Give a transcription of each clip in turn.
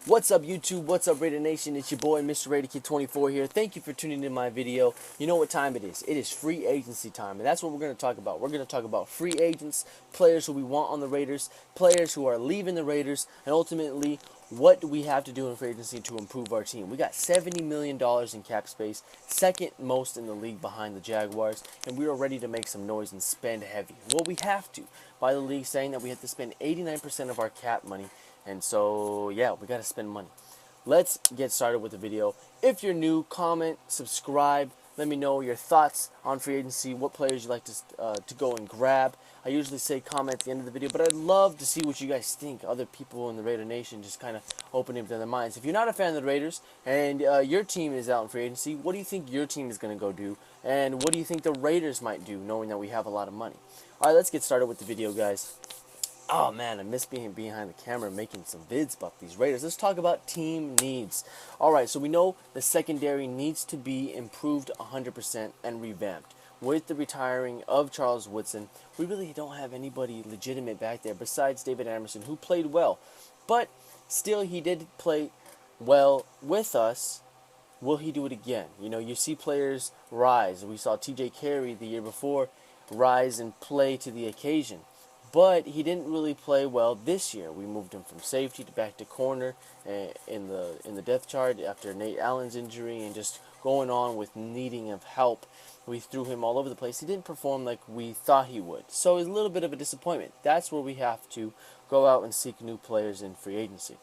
What's up YouTube? What's up Raider Nation? It's your boy Mr. Raider Kid 24 here. Thank you for tuning in my video. You know what time it is. It is free agency time, and that's what we're going to talk about. We're going to talk about free agents, players who we want on the Raiders, players who are leaving the Raiders, and ultimately what we have to do in free agency to improve our team. We got $70 million in cap space, second most in the league behind the Jaguars, and we are ready to make some noise and spend heavy. Well, we have to, by the league saying that we have to spend 89% of our cap money. And so, yeah, we got to spend money. Let's get started with the video. If you're new, comment, subscribe. Let me know your thoughts on free agency, what players you'd like to go and grab. I usually say comment at the end of the video, but I'd love to see what you guys think. Other people in the Raider Nation just kind of opening up their minds. If you're not a fan of the Raiders and your team is out in free agency, what do you think your team is going to go do? And what do you think the Raiders might do, knowing that we have a lot of money? All right, let's get started with the video, guys. Oh man, I miss being behind the camera making some vids about these Raiders. Let's talk about team needs. Alright, so we know the secondary needs to be improved 100% and revamped. With the retiring of Charles Woodson, we really don't have anybody legitimate back there besides David Amerson, who played well. But still, he did play well with us. Will he do it again? You know, you see players rise. We saw TJ Carey the year before rise and play to the occasion. But he didn't really play well this year. We moved him from safety to back to corner in the depth chart after Nate Allen's injury and just going on with needing of help. We threw him all over the place. He didn't perform like we thought he would. So it's a little bit of a disappointment. That's where we have to go out and seek new players in free agency.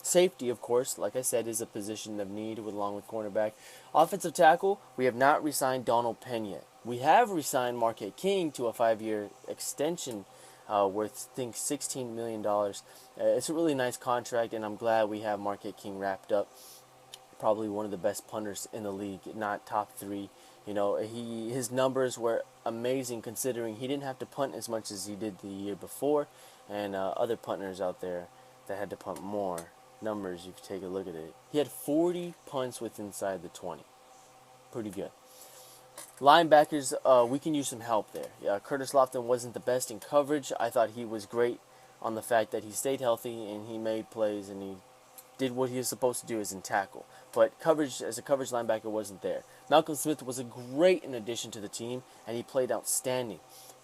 Safety, of course, like I said, is a position of need along with cornerback. Offensive tackle, we have not re-signed Donald Penn yet. We have re-signed Marquette King to a 5-year extension worth, I think, $16 million. It's a really nice contract, and I'm glad we have Marquette King wrapped up. Probably one of the best punters in the league, not top 3. You know, his numbers were amazing considering he didn't have to punt as much as he did the year before, and other punters out there that had to punt more numbers. If you take a look at it, he had 40 punts with inside the 20. Pretty good. Linebackers, we can use some help there. Curtis Lofton wasn't the best in coverage. I thought he was great on the fact that he stayed healthy and he made plays and he did what he was supposed to do as in tackle. But coverage, as a coverage linebacker, wasn't there. Malcolm Smith was a great addition to the team and he played outstanding.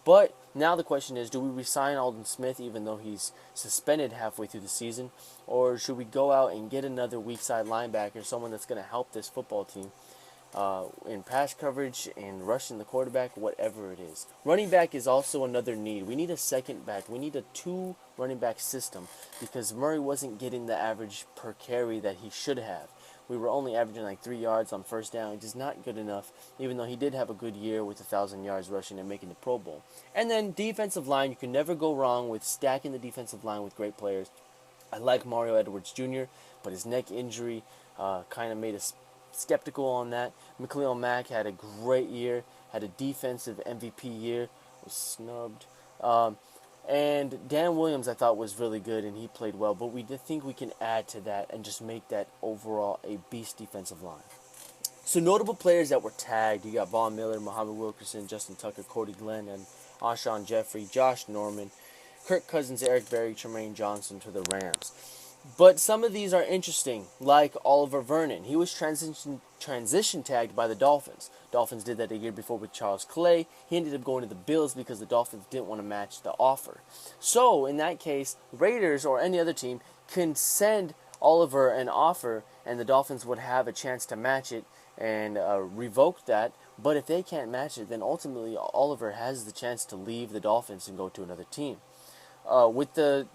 But now the question is, do we resign Aldon Smith even though he's suspended halfway through the season? Or should we go out and get another weak side linebacker, someone that's going to help this football team? In pass coverage, in rushing the quarterback, whatever it is. Running back is also another need. We need a second back. We need a 2 running back system because Murray wasn't getting the average per carry that he should have. We were only averaging like 3 yards on first down, which is not good enough, even though he did have a good year with 1,000 yards rushing and making the Pro Bowl. And then defensive line, you can never go wrong with stacking the defensive line with great players. I like Mario Edwards Jr., but his neck injury kind of made us skeptical on that. Khalil Mack had a great year, had a defensive MVP year, was snubbed. And Dan Williams I thought was really good and he played well, but we did think we can add to that and just make that overall a beast defensive line. So notable players that were tagged, you got Von Miller, Muhammad Wilkerson, Justin Tucker, Cody Glenn, and Alshon Jeffrey, Josh Norman, Kirk Cousins, Eric Berry, Tremaine Johnson to the Rams. But some of these are interesting, like Oliver Vernon. He was transition tagged by the Dolphins. Dolphins did that a year before with Charles Clay. He ended up going to the Bills because the Dolphins didn't want to match the offer. So, in that case, Raiders or any other team can send Oliver an offer, and the Dolphins would have a chance to match it and revoke that. But if they can't match it, then ultimately Oliver has the chance to leave the Dolphins and go to another team. With the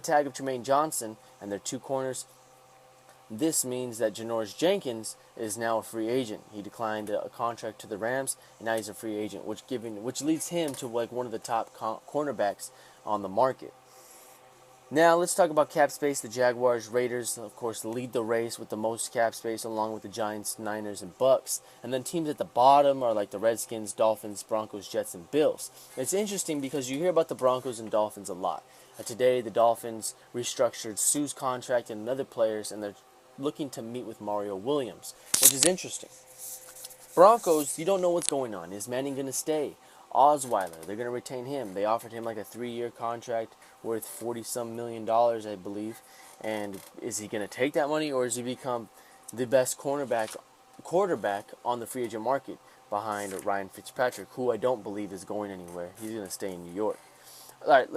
tag of Tremaine Johnson and their 2 corners, this means that Janoris Jenkins is now a free agent. He declined a contract to the Rams, and now he's a free agent, which leads him to like one of the top cornerbacks on the market. Now let's talk about cap space. The Jaguars, Raiders, of course, lead the race with the most cap space, along with the Giants, Niners, and Bucks. And then teams at the bottom are like the Redskins, Dolphins, Broncos, Jets, and Bills. It's interesting because you hear about the Broncos and Dolphins a lot. Today, the Dolphins restructured Sue's contract and other players, and they're looking to meet with Mario Williams, which is interesting. Broncos, you don't know what's going on. Is Manning going to stay? Osweiler, they're going to retain him. They offered him like a 3-year contract worth $40-some million, I believe. And is he going to take that money, or does he become the best quarterback on the free agent market behind Ryan Fitzpatrick, who I don't believe is going anywhere? He's going to stay in New York. All right,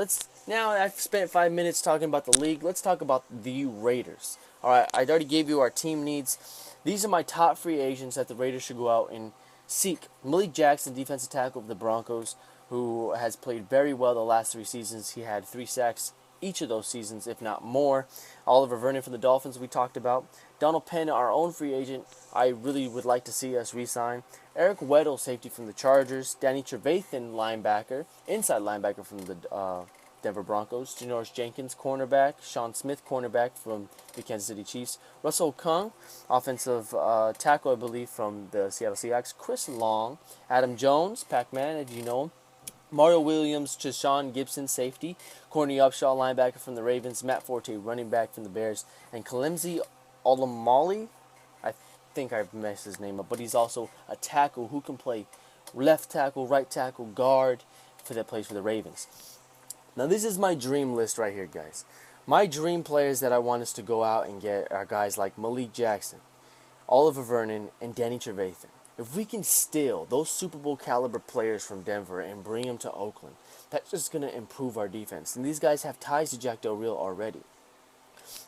now I've spent 5 minutes talking about the league. Let's talk about the Raiders. All right, I already gave you our team needs. These are my top free agents that the Raiders should go out and seek. Malik Jackson, defensive tackle of the Broncos, who has played very well the last 3 seasons. He had 3 sacks each of those seasons, if not more. Oliver Vernon from the Dolphins, we talked about. Donald Penn, our own free agent, I really would like to see us re-sign. Eric Weddle, safety from the Chargers. Danny Trevathan, linebacker, inside linebacker from the Denver Broncos. Janoris Jenkins, cornerback. Sean Smith, cornerback from the Kansas City Chiefs. Russell Kung, offensive tackle, I believe, from the Seattle Seahawks. Chris Long. Adam Jones, Pac-Man, as you know him. Mario Williams, Tashawn Gibson, safety. Courtney Upshaw, linebacker from the Ravens. Matt Forte, running back from the Bears. And Kalemzi Olamali, I think I've messed his name up, but he's also a tackle who can play left tackle, right tackle, guard that plays for the Ravens. Now this is my dream list right here, guys. My dream players that I want us to go out and get are guys like Malik Jackson, Oliver Vernon, and Danny Trevathan. If we can steal those Super Bowl caliber players from Denver and bring them to Oakland, that's just going to improve our defense. And these guys have ties to Jack Del Rio already.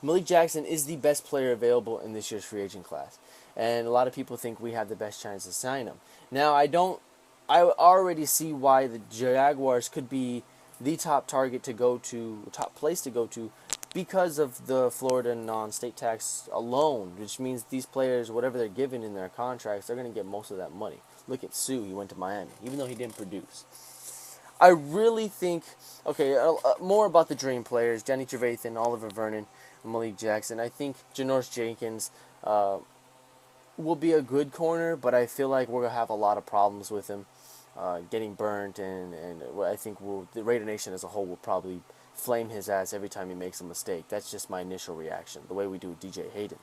Malik Jackson is the best player available in this year's free agent class, and a lot of people think we have the best chance to sign him. Now, I already see why the Jaguars could be the top target to go to, top place to go to, because of the Florida non-state tax alone, which means these players, whatever they're given in their contracts, they're going to get most of that money. Look at Sue, he went to Miami, even though he didn't produce. I really think, more about the dream players, Danny Trevathan, Oliver Vernon, Malik Jackson. I think Janoris Jenkins will be a good corner, but I feel like we're going to have a lot of problems with him getting burnt, and I think the Raider Nation as a whole will probably flame his ass every time he makes a mistake. That's just my initial reaction, the way we do with DJ Hayden.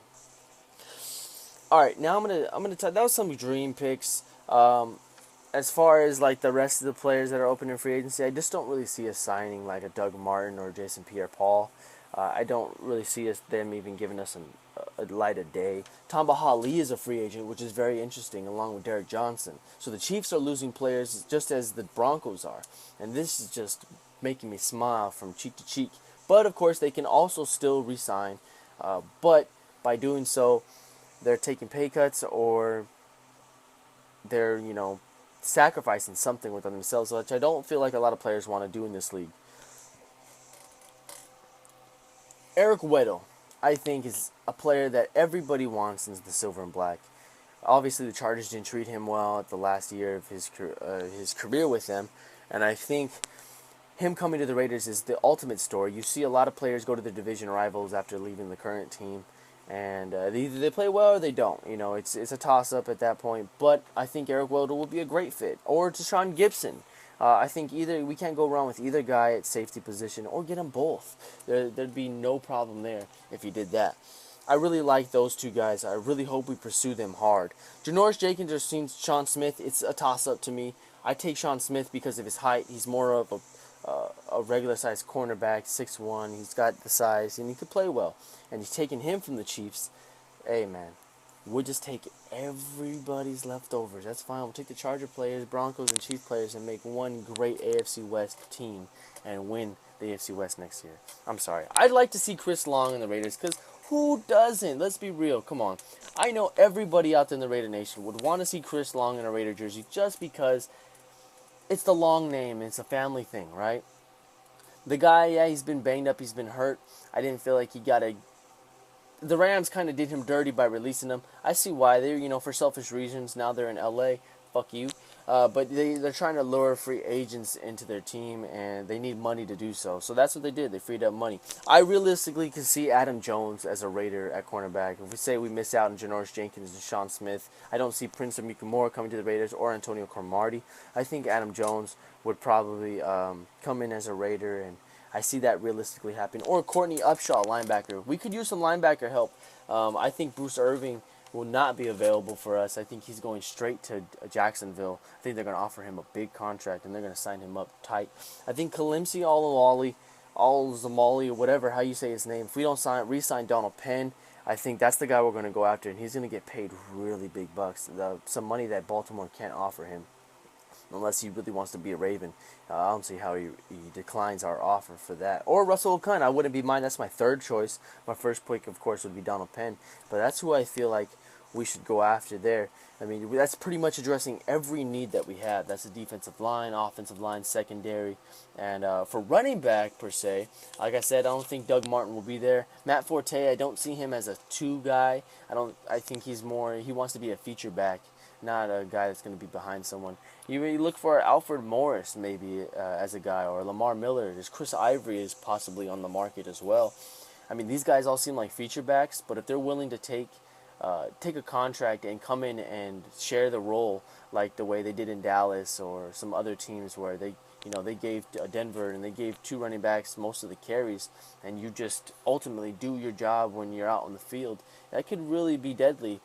All right, now I'm gonna talk. That was some dream picks. As far as like the rest of the players that are open in free agency, I just don't really see us signing like a Doug Martin or Jason Pierre-Paul. I don't really see them even giving us a light of day. Tamba Hali is a free agent, which is very interesting, along with Derek Johnson. So the Chiefs are losing players just as the Broncos are, and this is just making me smile from cheek to cheek. But of course, they can also still re-sign, but by doing so, they're taking pay cuts, or they're sacrificing something within themselves, which I don't feel like a lot of players want to do in this league. Eric Weddle, I think, is a player that everybody wants in the silver and black. Obviously, the Chargers didn't treat him well at the last year of his career with them, and I think him coming to the Raiders is the ultimate story. You see a lot of players go to their division rivals after leaving the current team, and either they play well or they don't. It's a toss-up at that point, but I think Eric Weddle will be a great fit. Or Tashawn Gibson. I think we can't go wrong with either guy at safety position, or get them both. There'd be no problem there if you did that. I really like those two guys. I really hope we pursue them hard. Janoris Jenkins or Sean Smith, it's a toss-up to me. I take Sean Smith because of his height. He's more of a regular-sized cornerback, 6'1". He's got the size, and he could play well. And he's taking him from the Chiefs. Hey, man, we'll just take everybody's leftovers. That's fine. We'll take the Charger players, Broncos, and Chiefs players and make one great AFC West team and win the AFC West next year. I'm sorry. I'd like to see Chris Long in the Raiders, because who doesn't? Let's be real. Come on. I know everybody out there in the Raider Nation would want to see Chris Long in a Raider jersey just because it's the long name. It's a family thing, right? The guy, yeah, he's been banged up. He's been hurt. I didn't feel like he got a... The Rams kind of did him dirty by releasing him. I see why. They're, for selfish reasons. Now they're in L.A. Fuck you. But they're trying to lure free agents into their team, and they need money to do so. So that's what they did. They freed up money. I realistically can see Adam Jones as a Raider at cornerback. If we say we miss out on Janoris Jenkins and Sean Smith, I don't see Prince Amukamara coming to the Raiders, or Antonio Cromartie. I think Adam Jones would probably come in as a Raider, and I see that realistically happen. Or Courtney Upshaw, linebacker. We could use some linebacker help. I think Bruce Irving will not be available for us. I think he's going straight to Jacksonville. I think they're going to offer him a big contract, and they're going to sign him up tight. I think Kalimsi Al-Zamali, or whatever, how you say his name, if we don't re-sign Donald Penn, I think that's the guy we're going to go after, and he's going to get paid really big bucks, some money that Baltimore can't offer him unless he really wants to be a Raven. I don't see how he declines our offer for that. Or Russell Okung, I wouldn't be mine. That's my third choice. My first pick, of course, would be Donald Penn. But that's who I feel like we should go after there. I mean, that's pretty much addressing every need that we have. That's the defensive line, offensive line, secondary. And for running back, per se, like I said, I don't think Doug Martin will be there. Matt Forte, I don't see him as a 2 guy. I think he wants to be a feature back, not a guy that's going to be behind someone. You look for Alfred Morris maybe as a guy, or Lamar Miller. There's Chris Ivory is possibly on the market as well. I mean, these guys all seem like feature backs, but if they're willing to take a contract and come in and share the role like the way they did in Dallas or some other teams where they gave Denver and they gave 2 running backs most of the carries, and you just ultimately do your job when you're out on the field, that could really be deadly.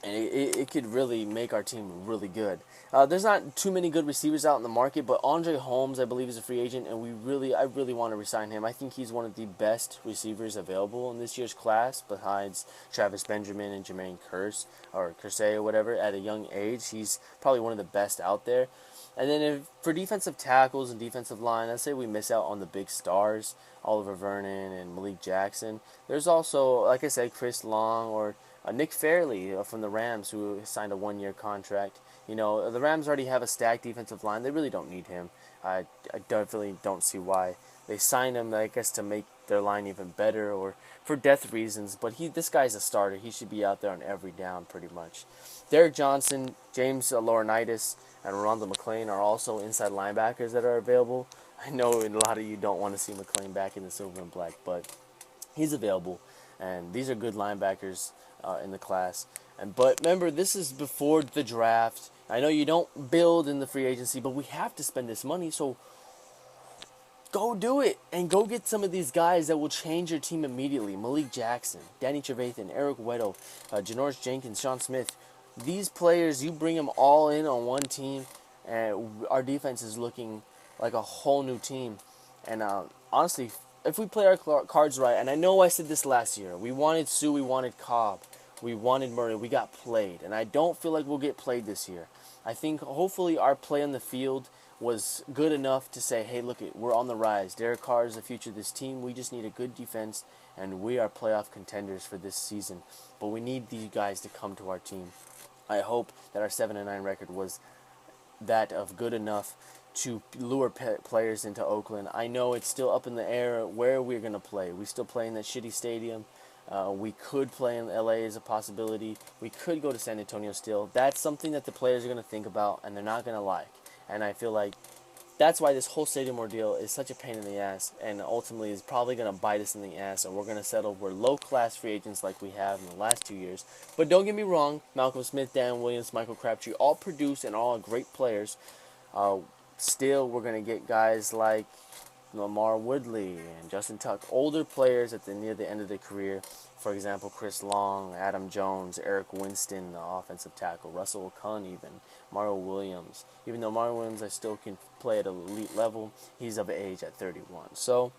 And it could really make our team really good. There's not too many good receivers out in the market, but Andre Holmes, I believe, is a free agent, and I really want to re-sign him. I think he's one of the best receivers available in this year's class, besides Travis Benjamin and Jermaine Kearse, or Kersey or whatever. At a young age, he's probably one of the best out there. And then for defensive tackles and defensive line, I'd say we miss out on the big stars, Oliver Vernon and Malik Jackson. There's also, like I said, Chris Long or Nick Fairley from the Rams, who signed a 1-year contract. The Rams already have a stacked defensive line. They really don't need him. I definitely don't see why. They signed him, I guess, to make their line even better or for depth reasons. But this guy's a starter. He should be out there on every down pretty much. Derek Johnson, James Laurinaitis, and Ronald McClain are also inside linebackers that are available. I know a lot of you don't want to see McClain back in the silver and black, but he's available. And these are good linebackers in the class. But remember, this is before the draft. I know you don't build in the free agency, but we have to spend this money, so go do it and go get some of these guys that will change your team immediately. Malik Jackson, Danny Trevathan, Eric Weddle, Janoris Jenkins, Sean Smith. These players, you bring them all in on one team, and our defense is looking like a whole new team. And honestly, if we play our cards right, and I know I said this last year, we wanted Sue, we wanted Cobb, we wanted Murray, we got played. And I don't feel like we'll get played this year. I think hopefully our play on the field was good enough to say, hey, look, we're on the rise. Derek Carr is the future of this team. We just need a good defense, and we are playoff contenders for this season. But we need these guys to come to our team. I hope that our 7-9 record was that of good enough to lure players into Oakland. I know it's still up in the air where we're going to play. We still play in that shitty stadium. We could play in LA as a possibility. We could go to San Antonio still. That's something that the players are going to think about, and they're not going to like. And I feel like that's why this whole stadium ordeal is such a pain in the ass, and ultimately is probably going to bite us in the ass, and we're going to settle for low-class free agents like we have in the last 2 years. But don't get me wrong, Malcolm Smith, Dan Williams, Michael Crabtree, all produce and all great players. Still, we're going to get guys like Lamar Woodley and Justin Tuck, older players near the end of their career. For example, Chris Long, Adam Jones, Eric Winston, the offensive tackle, Russell Okung even, Mario Williams. Even though Mario Williams I still can play at an elite level, he's of age at 31. So,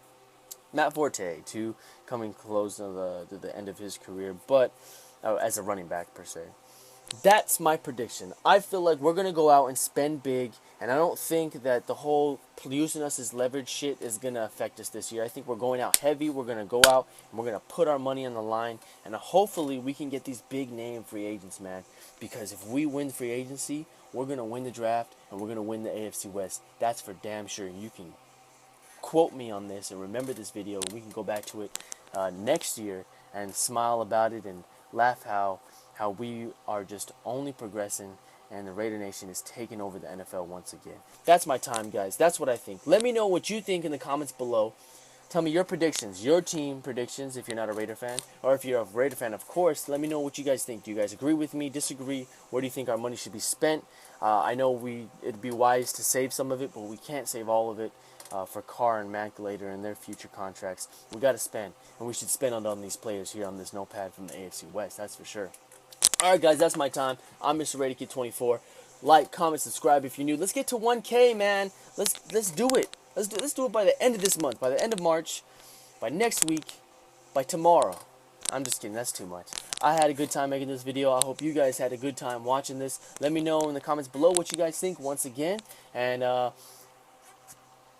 Matt Forte, too, coming close to the end of his career, but as a running back per se. That's my prediction. I feel like we're going to go out and spend big, and I don't think that the whole using us as leverage shit is going to affect us this year. I think we're going out heavy. We're going to go out, and we're going to put our money on the line, and hopefully we can get these big-name free agents, man, because if we win free agency, we're going to win the draft, and we're going to win the AFC West. That's for damn sure. You can quote me on this and remember this video. We can go back to it next year and smile about it and laugh how we are just only progressing and the Raider Nation is taking over the NFL once again. That's my time, guys. That's what I think. Let me know what you think in the comments below. Tell me your predictions, your team predictions if you're not a Raider fan. Or if you're a Raider fan, of course, let me know what you guys think. Do you guys agree with me, disagree? Where do you think our money should be spent? I know it'd be wise to save some of it, but we can't save all of it. For Carr and Mack later in their future contracts. We got to spend, and we should spend on these players here on this notepad from the AFC West, that's for sure. Alright guys, that's my time. I'm Mr. RatingKid24. Like, comment, subscribe if you're new. Let's get to 1K, man. Let's do it. Let's do it by the end of this month, by the end of March, by next week, by tomorrow. I'm just kidding, that's too much. I had a good time making this video. I hope you guys had a good time watching this. Let me know in the comments below what you guys think once again. And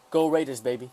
go Raiders, baby.